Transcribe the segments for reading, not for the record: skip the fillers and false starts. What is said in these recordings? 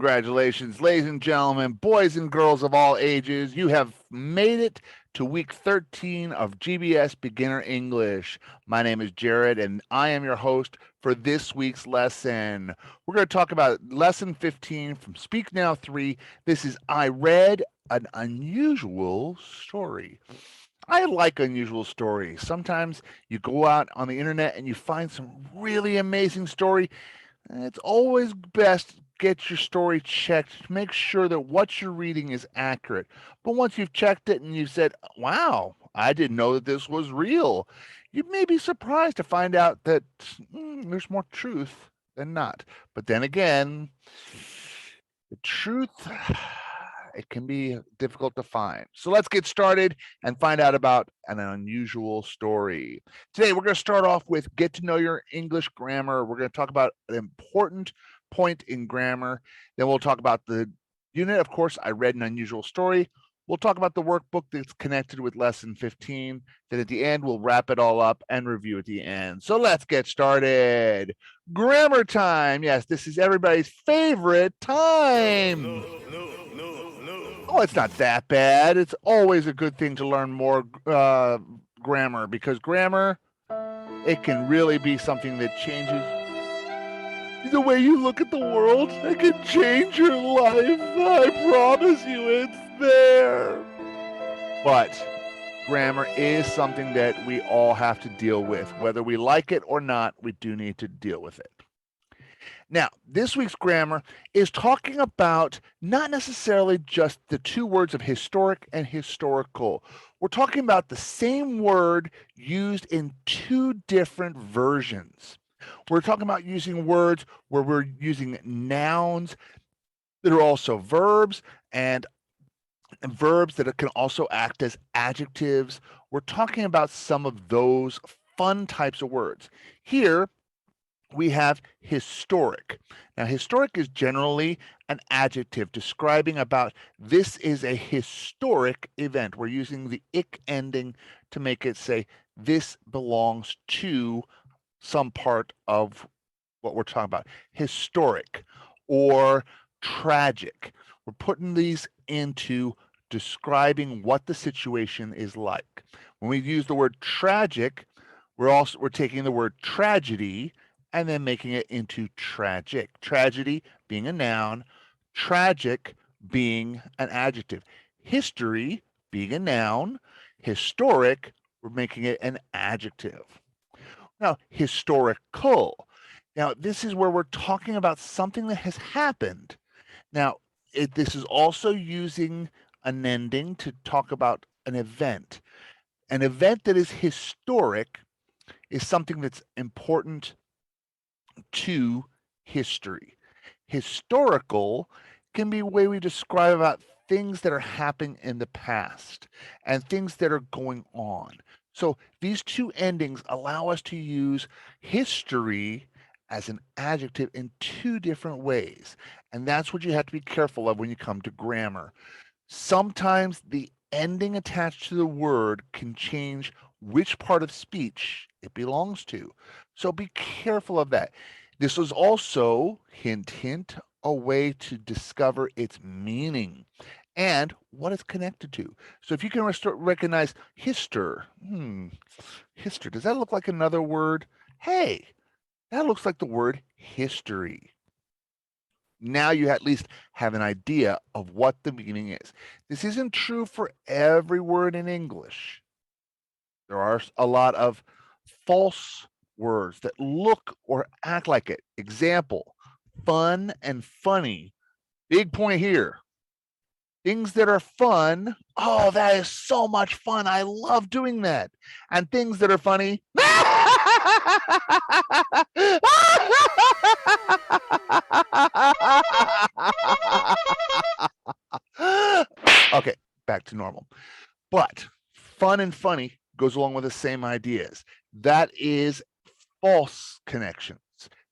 Congratulations, ladies and gentlemen, boys and girls of all ages. You have made it to week 13 of GBS Beginner English. My name is Jared, and I am your host for this week's lesson. We're going to talk about lesson 15 from Speak Now 3. This is I read an unusual story. I like unusual stories. Sometimes you go out on the internet and you find some really amazing story. It's always best get your story checked. Make sure that what you're reading is accurate. But once you've checked it and you said, wow, I didn't know that this was real, you may be surprised to find out that there's more truth than not. But then again, the truth, it can be difficult to find. So let's get started and find out about an unusual story. Today, we're going to start off with get to know your English grammar. We're going to talk about an important point in grammar. Then we'll talk about the unit. Of course, I read an unusual story. We'll talk about the workbook that's connected with lesson 15. Then at the end, we'll wrap it all up and review at the end. So let's get started. Grammar time. Yes, this is everybody's favorite time. Oh, it's not that bad. It's always a good thing to learn more grammar, because grammar, it can really be something that changes the way you look at the world. It can change your life. I promise you, it's there. But grammar is something that we all have to deal with. Whether we like it or not, we do need to deal with it. Now, this week's grammar is talking about not necessarily just the two words of historic and historical. We're talking about the same word used in two different versions. We're talking about using words where we're using nouns that are also verbs, and verbs that can also act as adjectives. We're talking about some of those fun types of words. Here, we have historic. Now, historic is generally an adjective describing about this is a historic event. We're using the ick ending to make it say this belongs to some part of what we're talking about. Historic or tragic. We're putting these into describing what the situation is like. When we use the word tragic, we're taking the word tragedy and then making it into tragic. Tragedy being a noun, tragic being an adjective. History being a noun, historic, we're making it an adjective. Now, historical. Now, this is where we're talking about something that has happened. Now, this is also using an ending to talk about an event. An event that is historic is something that's important to history. Historical can be a way we describe about things that are happening in the past and things that are going on. So these two endings allow us to use history as an adjective in two different ways. And that's what you have to be careful of when you come to grammar. Sometimes the ending attached to the word can change which part of speech it belongs to. So be careful of that. This was also, hint, hint, a way to discover its meaning and what it's connected to. So if you can recognize hister, hister, does that look like another word? Hey, that looks like the word history. Now you at least have an idea of what the meaning is. This isn't true for every word in English. There are a lot of false words that look or act like it. Example, fun and funny. Big point here. Things that are fun, oh, that is so much fun. I love doing that. And things that are funny, okay, back to normal. But fun and funny goes along with the same ideas. That is false connections.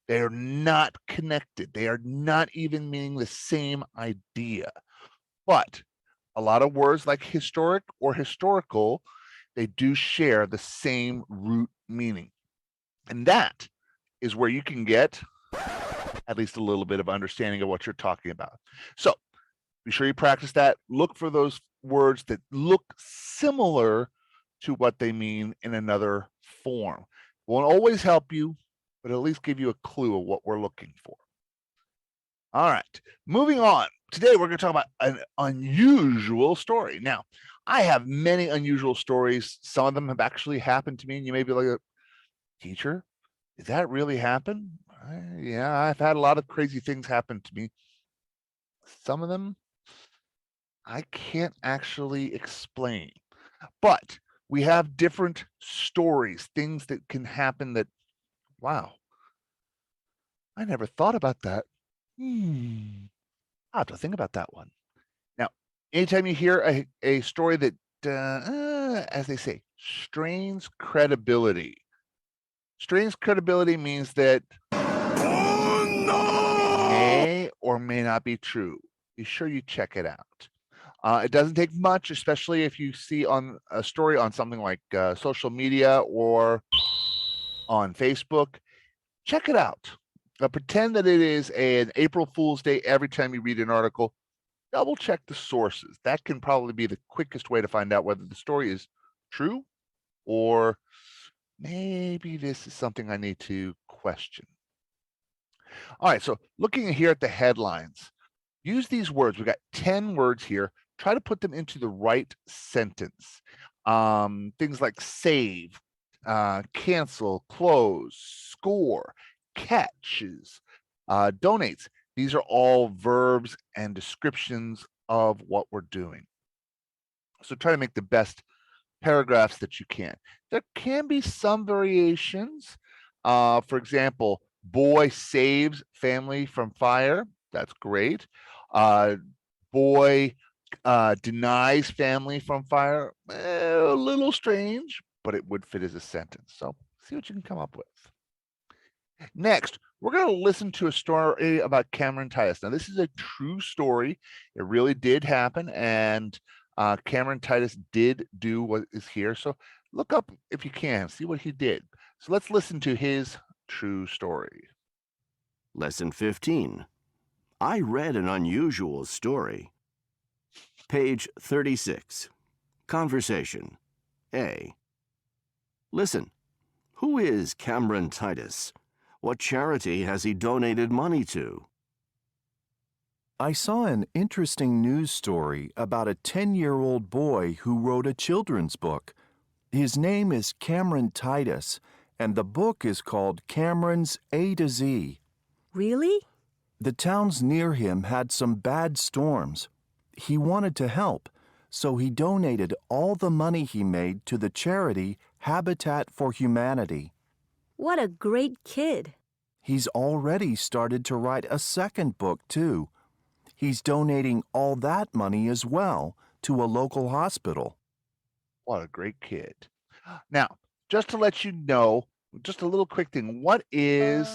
They are not connected. They are not even meaning the same idea. But a lot of words like historic or historical, they do share the same root meaning. And that is where you can get at least a little bit of understanding of what you're talking about. So be sure you practice that. Look for those words that look similar to what they mean in another form. Won't always help you, but at least give you a clue of what we're looking for. All right, moving on. Today we're going to talk about an unusual story. Now, I have many unusual stories. Some of them have actually happened to me, and you may be like, teacher, did that really happen? Yeah, I've had a lot of crazy things happen to me. Some of them I can't actually explain, but we have different stories, things that can happen that, wow, I never thought about that. I'll have to think about that one. Now, anytime you hear a story that, as they say, strains credibility means that may or may not be true. Be sure you check it out. It doesn't take much, especially if you see on a story on something like social media or on Facebook. Check it out. Pretend that it is an April Fool's Day every time you read an article. Double check the sources. That can probably be the quickest way to find out whether the story is true or maybe this is something I need to question. All right, so looking here at the headlines, use these words. We got 10 words here. Try to put them into the right sentence. Things like save, cancel, close, score, catches, donates. These are all verbs and descriptions of what we're doing. So try to make the best paragraphs that you can. There can be some variations. For example, boy saves family from fire. That's great. Boy denies family from fire. A little strange, but it would fit as a sentence. So see what you can come up with. Next, we're going to listen to a story about Cameron Titus. Now, this is a true story. It really did happen, and Cameron Titus did do what is here. So look up if you can, see what he did. So let's listen to his true story. Lesson 15. I read an unusual story. Page 36. Conversation. A. Listen. Who is Cameron Titus? What charity has he donated money to? I saw an interesting news story about a 10-year-old boy who wrote a children's book. His name is Cameron Titus, and the book is called Cameron's A to Z. Really? The towns near him had some bad storms. He wanted to help, so he donated all the money he made to the charity Habitat for Humanity. What a great kid. He's already started to write a second book, too. He's donating all that money as well to a local hospital. What a great kid. Now, just to let you know, just a little quick thing. What is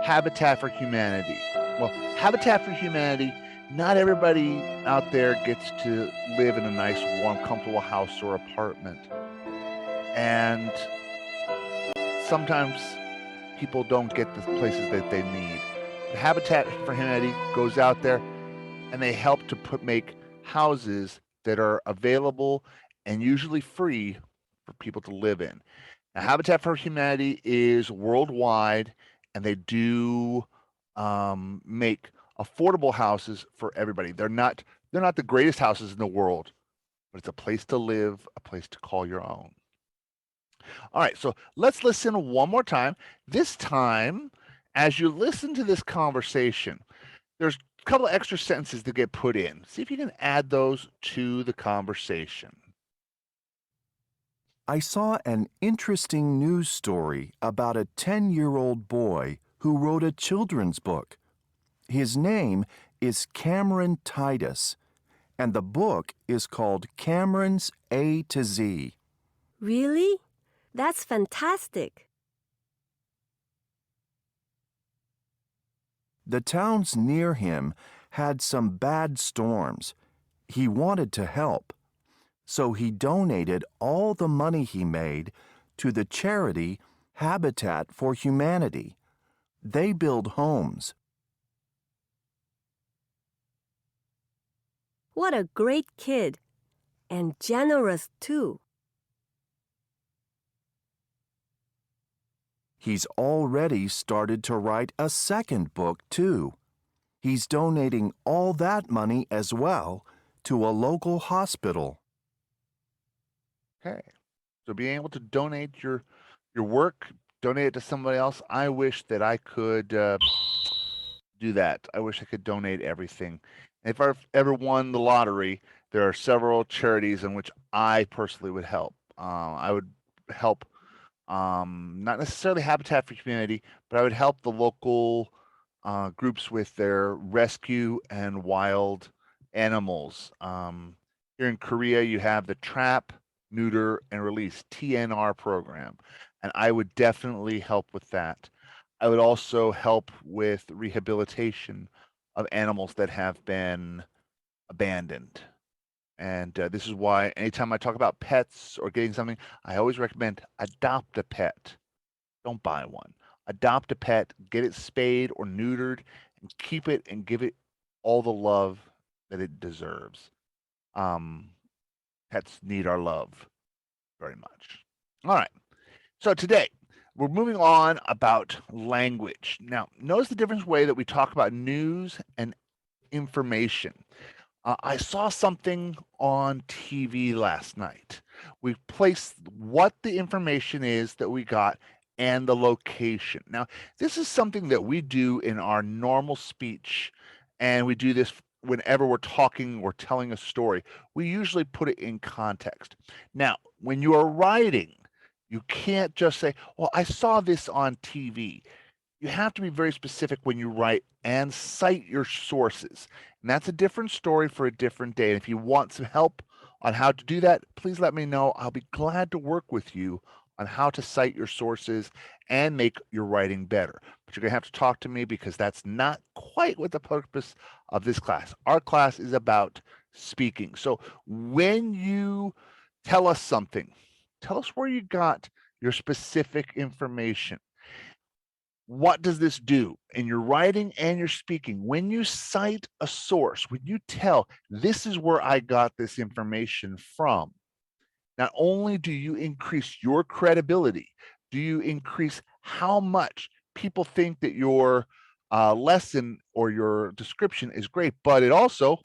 Habitat for Humanity? Well, Habitat for Humanity, not everybody out there gets to live in a nice, warm, comfortable house or apartment. And sometimes people don't get the places that they need. The Habitat for Humanity goes out there and they help to make houses that are available and usually free for people to live in. Now, Habitat for Humanity is worldwide, and they do make affordable houses for everybody. They're not the greatest houses in the world, but it's a place to live, a place to call your own. All right, so let's listen one more time. This time, as you listen to this conversation, there's a couple of extra sentences that get put in. See if you can add those to the conversation. I saw an interesting news story about a 10-year-old boy who wrote a children's book. His name is Cameron Titus, and the book is called Cameron's A to Z. Really? That's fantastic. The towns near him had some bad storms. He wanted to help, so he donated all the money he made to the charity Habitat for Humanity. They build homes. What a great kid. And generous, too. He's already started to write a second book, too. He's donating all that money as well to a local hospital. Okay. So being able to donate your work, donate it to somebody else. I wish that I could do that. I wish I could donate everything. If I ever won the lottery, there are several charities in which I personally would help. I would help, not necessarily Habitat for Humanity, but I would help the local groups with their rescue and wild animals. Here in Korea, you have the Trap, Neuter, and Release (TNR) program, and I would definitely help with that. I would also help with rehabilitation of animals that have been abandoned. And this is why anytime I talk about pets or getting something, I always recommend adopt a pet. Don't buy one. Adopt a pet, get it spayed or neutered, and keep it and give it all the love that it deserves. Pets need our love very much. All right. So today we're moving on about language. Now, notice the different way that we talk about news and information. I saw something on TV last night. We placed what the information is that we got and the location. Now, this is something that we do in our normal speech, and we do this whenever we're talking or telling a story. We usually put it in context. Now, when you are writing, you can't just say, well, I saw this on TV. You have to be very specific when you write and cite your sources. And that's a different story for a different day. And if you want some help on how to do that, please let me know. I'll be glad to work with you on how to cite your sources and make your writing better. But you're going to have to talk to me because that's not quite what the purpose of this class. Our class is about speaking. So when you tell us something, tell us where you got your specific information. What does this do in your writing and your speaking? When you cite a source, when you tell, this is where I got this information from, not only do you increase your credibility, do you increase how much people think that your lesson or your description is great, but it also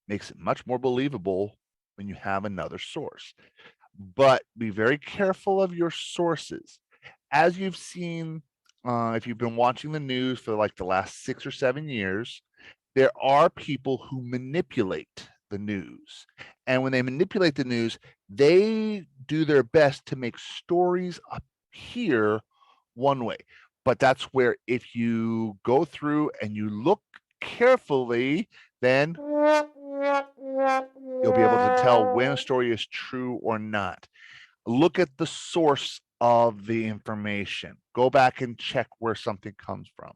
makes it much more believable when you have another source. But be very careful of your sources. As you've seen, if you've been watching the news for like the last 6 or 7 years, there are people who manipulate the news. And when they manipulate the news, they do their best to make stories appear one way. But that's where if you go through and you look carefully, then you'll be able to tell when a story is true or not. Look at the source of the information. Go back and check where something comes from.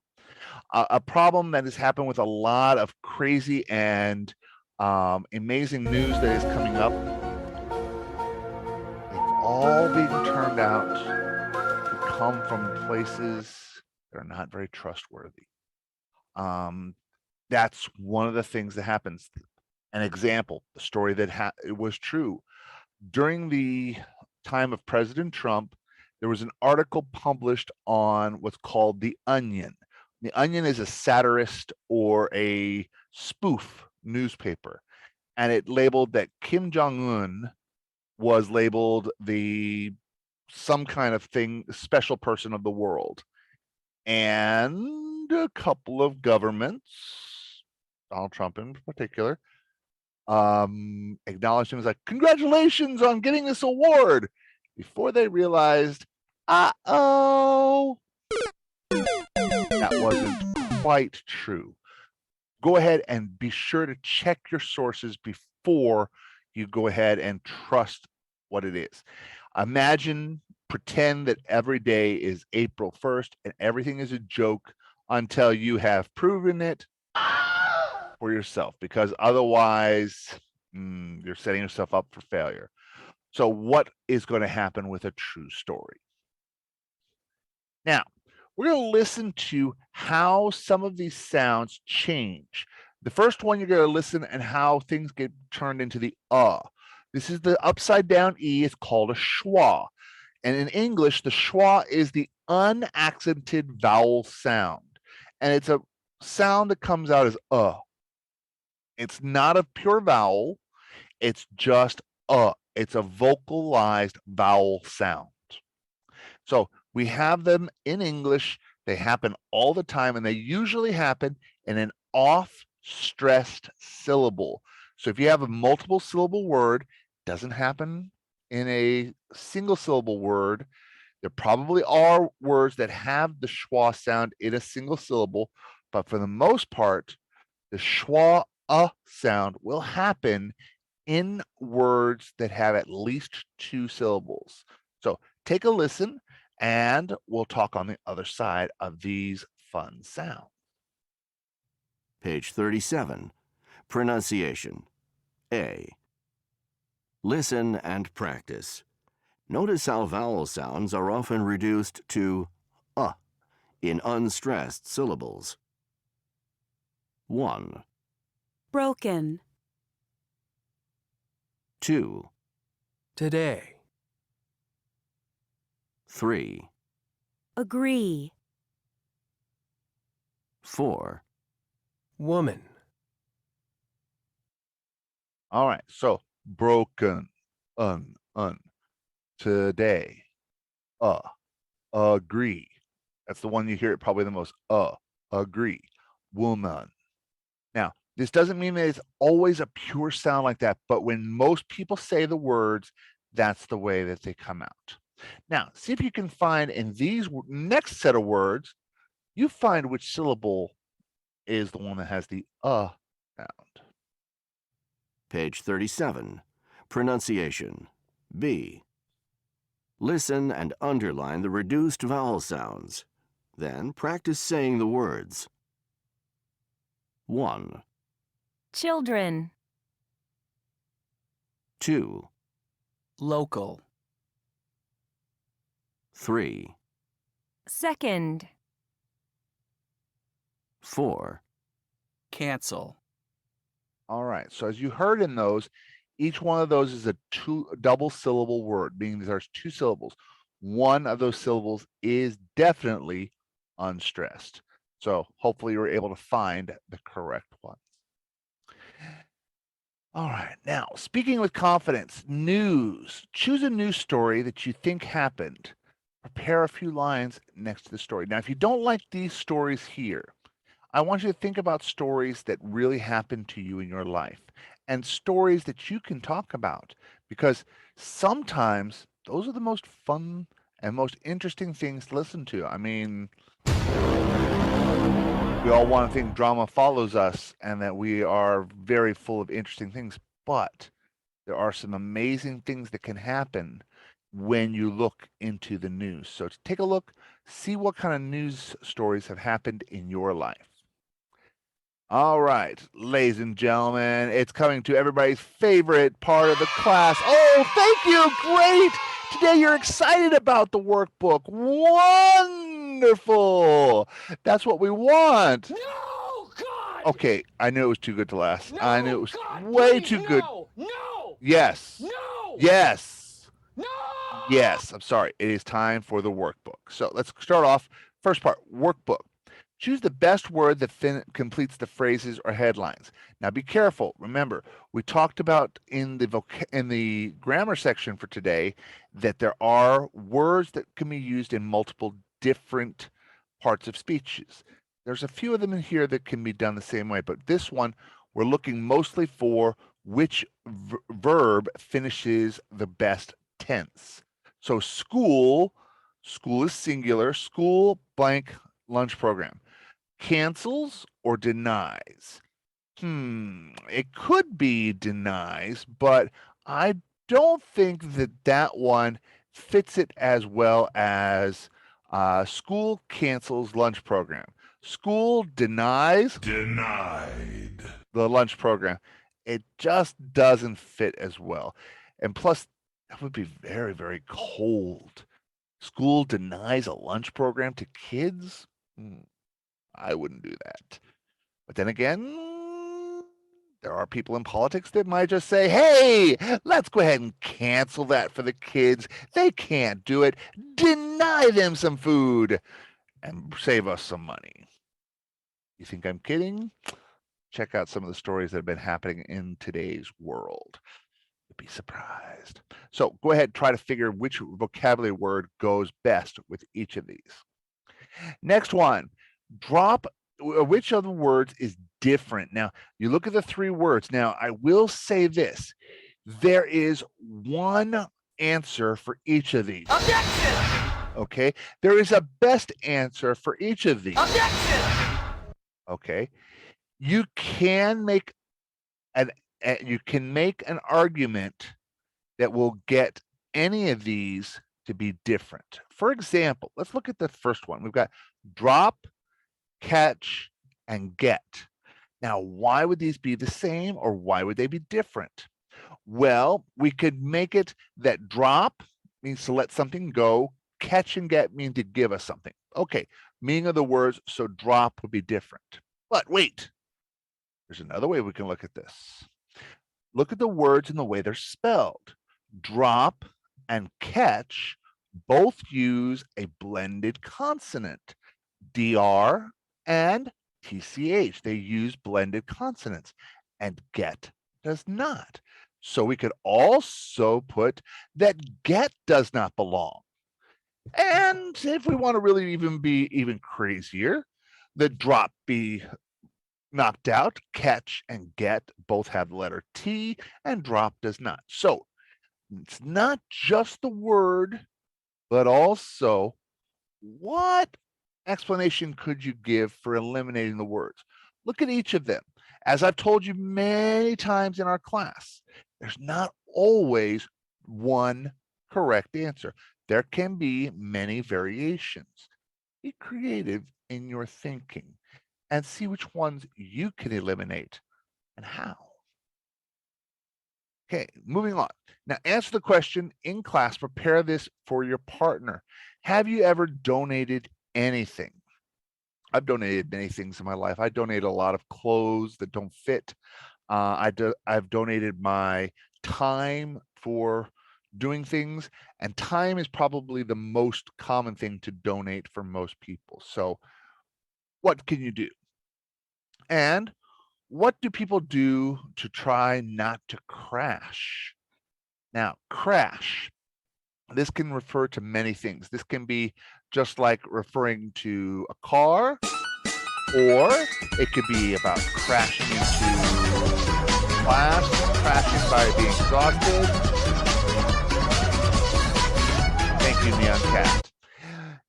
A problem that has happened with a lot of crazy and amazing news that is coming up, it's all being turned out to come from places that are not very trustworthy. That's one of the things that happens. An example, the story that it was true. During the time of President Trump, there was an article published on what's called The Onion. The Onion is a satirist or a spoof newspaper, and it labeled that Kim Jong-un was labeled some kind of thing, special person of the world. And a couple of governments, Donald Trump in particular, acknowledged him as like, congratulations on getting this award, before they realized, uh-oh, that wasn't quite true. Go ahead and be sure to check your sources before you go ahead and trust what it is. Pretend that every day is April 1st and everything is a joke until you have proven it for yourself, because otherwise you're setting yourself up for failure. So what is going to happen with a true story? Now, we're going to listen to how some of these sounds change. The first one, you're going to listen and how things get turned into the This is the upside down E. It's called a schwa. And in English, the schwa is the unaccented vowel sound. And it's a sound that comes out as It's not a pure vowel. It's just It's a vocalized vowel sound. So we have them in English. They happen all the time, and they usually happen in an off-stressed syllable. So if you have a multiple syllable word, it doesn't happen in a single syllable word. There probably are words that have the schwa sound in a single syllable, but for the most part, the schwa sound will happen in words that have at least 2 syllables. So take a listen, and we'll talk on the other side of these fun sounds. Page 37. Pronunciation. A. Listen and practice. Notice how vowel sounds are often reduced to in unstressed syllables. 1, broken, 2, today, 3, agree, 4, woman, All right, so broken, today, agree. That's the one you hear it probably the most, agree, woman. Now, this doesn't mean that it's always a pure sound like that, but when most people say the words, that's the way that they come out. Now, see if you can find in these next set of words, you find which syllable is the one that has the sound. Page 37. Pronunciation. B. Listen and underline the reduced vowel sounds. Then practice saying the words. 1, children, 2, local, 3, second, 4, cancel, All right, so as you heard in those, each one of those is a double syllable word, meaning there's 2 syllables. One of those syllables is definitely unstressed. So hopefully you were able to find the correct one. All right, now speaking with confidence, news. Choose a news story that you think happened. Prepare a few lines next to the story. Now, if you don't like these stories here, I want you to think about stories that really happened to you in your life and stories that you can talk about, because sometimes those are the most fun and most interesting things to listen to. I mean, we all want to think drama follows us and that we are very full of interesting things, but there are some amazing things that can happen when you look into the news. So take a look, see what kind of news stories have happened in your life. All right, ladies and gentlemen, it's coming to everybody's favorite part of the class. Oh, thank you. Great. Today you're excited about the workbook. Wonderful. That's what we want. No, God! Okay, I knew it was too good to last. No, I knew it was God, way please, too good. No! No! Yes. No! Yes. No! Yes. I'm sorry. It is time for the workbook. So let's start off. First part, workbook. Choose the best word that completes the phrases or headlines. Now be careful. Remember, we talked about in the grammar section for today that there are words that can be used in multiple different parts of speeches. There's a few of them in here that can be done the same way, but this one we're looking mostly for which verb finishes the best tense. So school is singular, school blank lunch program. Cancels or denies? It could be denies, but I don't think that one fits it as well as school cancels lunch program. School denies the lunch program. It just doesn't fit as well. And plus, that would be very, very cold. School denies a lunch program to kids? I wouldn't do that. But then again, There are people in politics that might just say, hey, let's go ahead and cancel that for the kids. They can't do it. Deny them some food and save us some money. You think I'm kidding? Check out some of the stories that have been happening in today's world. You'll be surprised. So go ahead, try to figure which vocabulary word goes best with each of these. Next one, drop which of the words is different. Now, you look at the three words. Now, I will say this. There is one answer for each of these. Objection! Okay? There is a best answer for each of these. Objection! Okay? You can make an argument that will get any of these to be different. For example, let's look at the first one. We've got drop, catch, and get. Now, why would these be the same or why would they be different? Well, we could make it that drop means to let something go, catch and get mean to give us something. Okay, meaning of the words, so drop would be different. But wait, there's another way we can look at this. Look at the words and the way they're spelled. Drop and catch both use a blended consonant, DR and TCH. They use blended consonants, and get does not. So we could also put that get does not belong. And if we want to really be even crazier, the drop be knocked out, catch and get both have the letter T, and drop does not. So it's not just the word, but also what explanation could you give for eliminating the words? Look at each of them. As I've told you many times in our class, there's not always one correct answer. There can be many variations. Be creative in your thinking and see which ones you can eliminate and how. Okay, moving on. Now answer the question in class, prepare this for your partner. Have you ever donated anything? I've donated many things in my life. I donated a lot of clothes that don't fit. I've donated my time for doing things, and time is probably the most common thing to donate for most people. So what can you do? And what do people do to try not to crash? Now, crash, this can refer to many things. This can be just like referring to a car, or it could be about crashing into class, crashing by being exhausted. Thank you, Neon Cat.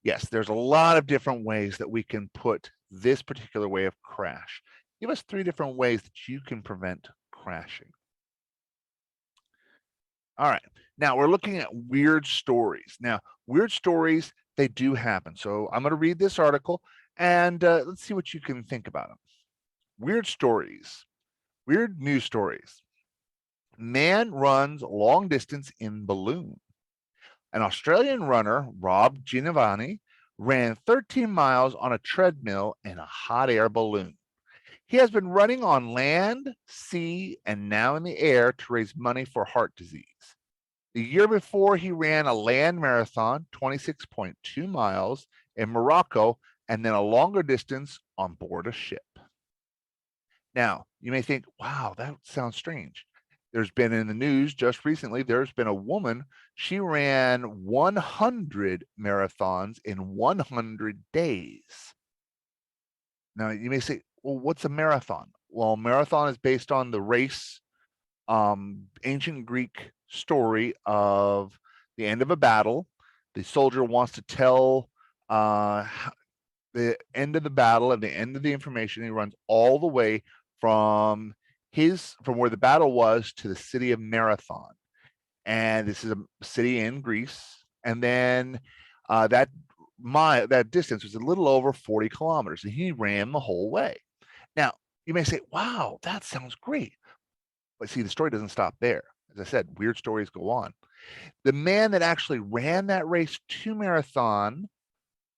Yes, there's a lot of different ways that we can put this particular way of crash. Give us 3 different ways that you can prevent crashing. All right, now we're looking at weird stories. Now, weird stories, they do happen. So I'm going to read this article and let's see what you can think about them. Weird stories, weird news stories. Man runs long distance in balloon. An Australian runner, Rob Giovanni, ran 13 miles on a treadmill in a hot air balloon. He has been running on land, sea, and now in the air to raise money for heart disease. The year before, he ran a land marathon, 26.2 miles, in Morocco, and then a longer distance on board a ship. Now, you may think, wow, that sounds strange. There's been in the news just recently, there's been a woman, she ran 100 marathons in 100 days. Now, you may say, well, what's a marathon? Well, marathon is based on the race, ancient Greek story of the end of a battle. The soldier wants to tell the end of the battle and the end of the information. He runs all the way from where the battle was to the city of Marathon. And this is a city in Greece. And then that distance was a little over 40 kilometers, and he ran the whole way. Now, you may say, wow, that sounds great. But see, the story doesn't stop there. As I said, weird stories go on. The man that actually ran that race to Marathon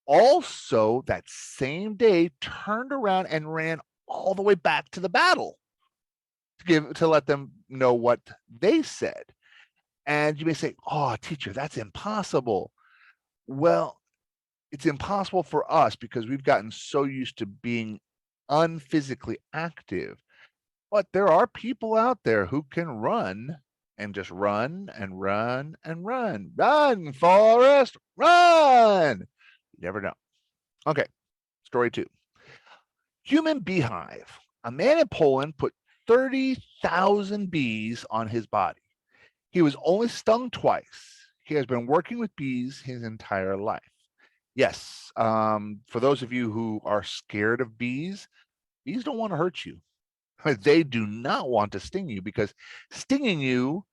also that same day turned around and ran all the way back to the battle. to let them know what they said. And you may say, "Oh, teacher, that's impossible." Well, it's impossible for us because we've gotten so used to being unphysically active. But there are people out there who can run and just run and run and run. Run, Forrest, run. You never know. Okay, story 2. Human beehive. A man in Poland put 30,000 bees on his body. He was only stung twice. He has been working with bees his entire life. Yes, for those of you who are scared of bees don't want to hurt you. They do not want to sting you because stinging you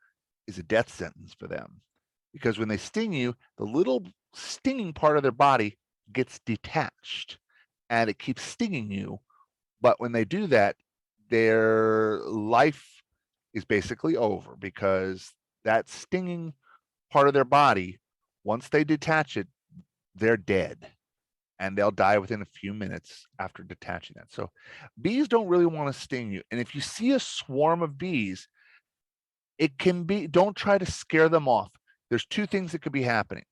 is a death sentence for them. Because when they sting you, the little stinging part of their body gets detached and it keeps stinging you. But when they do that, their life is basically over because that stinging part of their body, once they detach it, they're dead and they'll die within a few minutes after detaching that. So bees don't really want to sting you. And if you see a swarm of bees, it can be, don't try to scare them off. There's 2 things that could be happening.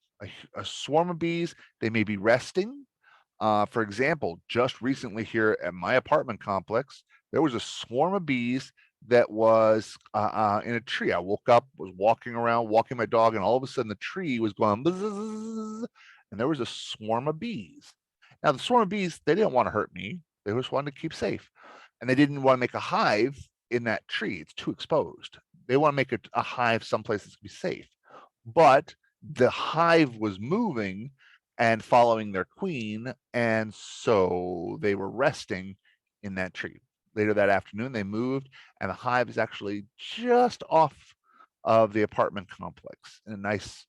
A swarm of bees, they may be resting. For example, just recently here at my apartment complex, there was a swarm of bees that was in a tree. I woke up, was walking around, walking my dog, and all of a sudden the tree was going buzz, and there was a swarm of bees. Now, the swarm of bees, they didn't want to hurt me. They just wanted to keep safe. And they didn't want to make a hive in that tree. It's too exposed. They want to make a hive someplace that's going to be safe. But the hive was moving and following their queen, and so they were resting in that tree. Later that afternoon, they moved, and the hive is actually just off of the apartment complex in a nice,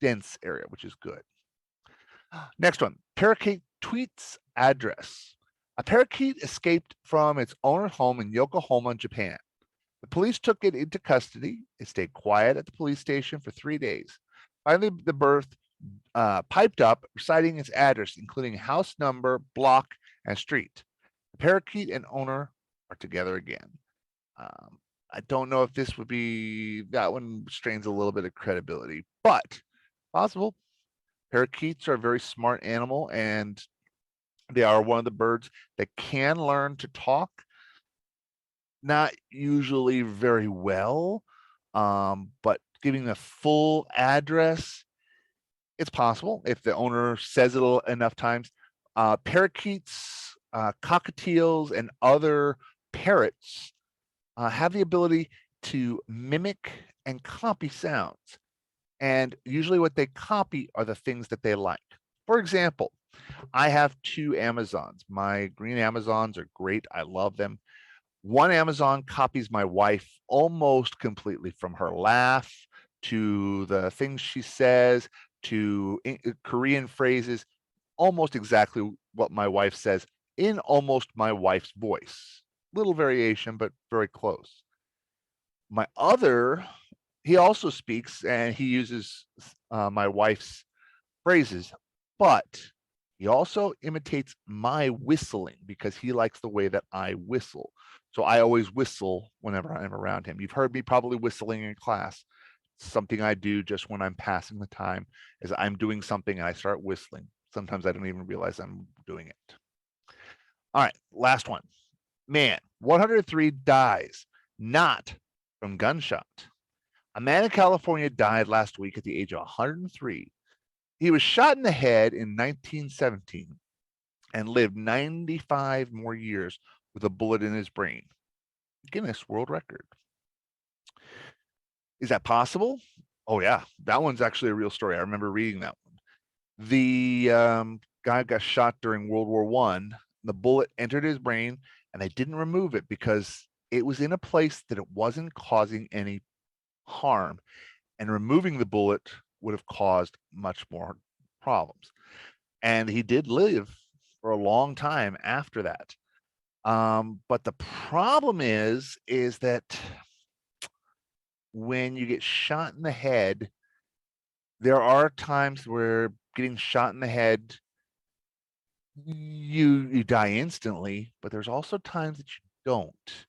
dense area, which is good. Next one, parakeet tweets address. A parakeet escaped from its owner's home in Yokohama, Japan. The police took it into custody. It stayed quiet at the police station for 3 days. Finally, the bird piped up, reciting its address, including house number, block, and street. The parakeet and owner are together again. I don't know if this would be, that one strains a little bit of credibility, but possible. Parakeets are a very smart animal, and they are one of the birds that can learn to talk. Not usually very well, but giving the full address, it's possible if the owner says it enough times. Parakeets, cockatiels, and other parrots have the ability to mimic and copy sounds. And usually what they copy are the things that they like. For example, I have 2 Amazons. My green Amazons are great. I love them. One Amazon copies my wife almost completely, from her laugh to the things she says to Korean phrases, almost exactly what my wife says in almost my wife's voice. Little variation, but very close. My other, he also speaks and he uses my wife's phrases, but he also imitates my whistling because he likes the way that I whistle. So I always whistle whenever I'm around him. You've heard me probably whistling in class. Something I do just when I'm passing the time is I'm doing something and I start whistling. Sometimes I don't even realize I'm doing it. All right, last one. Man, 103 dies, not from gunshot. A man in California died last week at the age of 103. He was shot in the head in 1917 and lived 95 more years with a bullet in his brain. Guinness World Record. Is that possible? Oh yeah, that one's actually a real story. I remember reading that one. The guy got shot during World War I. The bullet entered his brain and they didn't remove it because it was in a place that it wasn't causing any harm. And removing the bullet would have caused much more problems. And he did live for a long time after that. But the problem is that when you get shot in the head, there are times where getting shot in the head, you die instantly, but there's also times that you don't.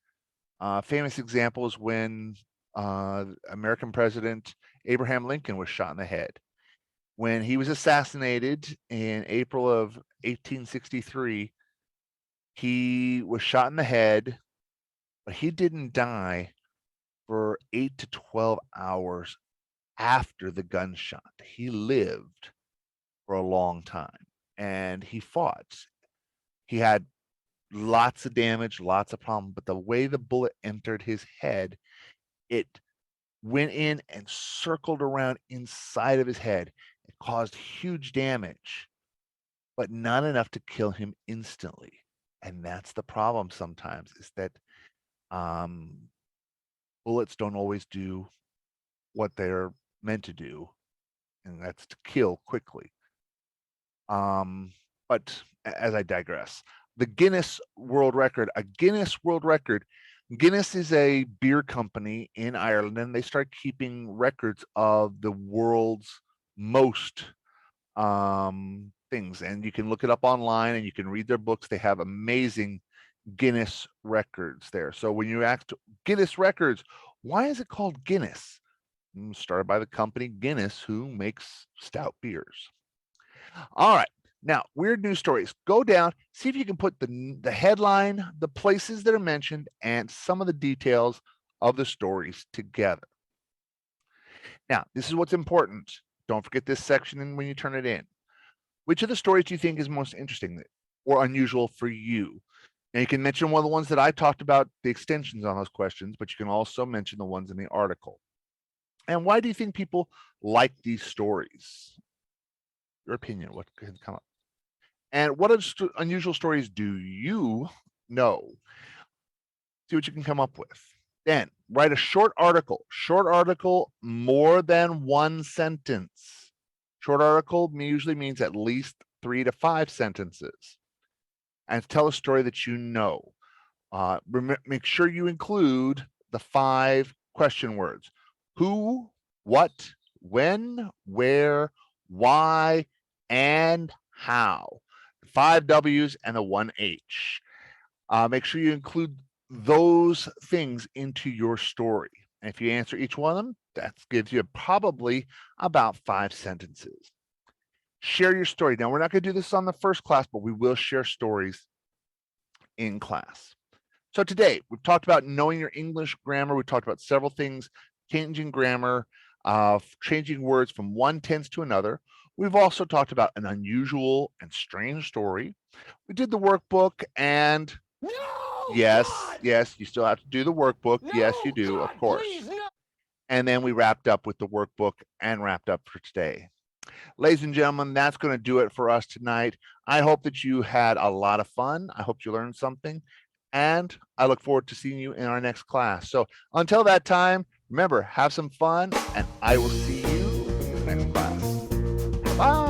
Famous example is when American President Abraham Lincoln was shot in the head. When he was assassinated in April of 1863, he was shot in the head, but he didn't die for 8 to 12 hours after the gunshot. He lived for a long time and he fought. He had lots of damage, lots of problems, but the way the bullet entered his head, it went in and circled around inside of his head. It caused huge damage, but not enough to kill him instantly. And that's the problem sometimes, is that bullets don't always do what they're meant to do, and that's to kill quickly. But as I digress, the Guinness World Record, Guinness is a beer company in Ireland, and they start keeping records of the world's most things. And you can look it up online and you can read their books. They have amazing Guinness records there. So when you ask Guinness records, why is it called Guinness? Started by the company Guinness, who makes stout beers. All right. Now, weird news stories. Go down, see if you can put the headline, the places that are mentioned, and some of the details of the stories together. Now, this is what's important. Don't forget this section when you turn it in. Which of the stories do you think is most interesting or unusual for you? Now, you can mention one of the ones that I talked about, the extensions on those questions, but you can also mention the ones in the article. And why do you think people like these stories? Your opinion, what can come up? And what unusual stories do you know? See what you can come up with. Then write a short article. Short article, more than one sentence. Short article usually means at least 3 to 5 sentences. And tell a story that you know. Make sure you include the 5 question words. Who, what, when, where, why, and how. 5 W's and the 1 H. Make sure you include those things into your story. And if you answer each one of them, that gives you probably about 5 sentences. Share your story. Now, we're not going to do this on the first class, but we will share stories in class. So today, we've talked about knowing your English grammar. We talked about several things, changing grammar, changing words from one tense to another. We've also talked about an unusual and strange story. We did the workbook, and No! yes, God! yes, you still have to do the workbook. No, Yes, you do, God, of course. please, no. And then we wrapped up with the workbook and wrapped up for today. Ladies and gentlemen, that's going to do it for us tonight. I hope that you had a lot of fun. I hope you learned something. And I look forward to seeing you in our next class. So until that time, remember, have some fun, and I will see you in the next class. Bye.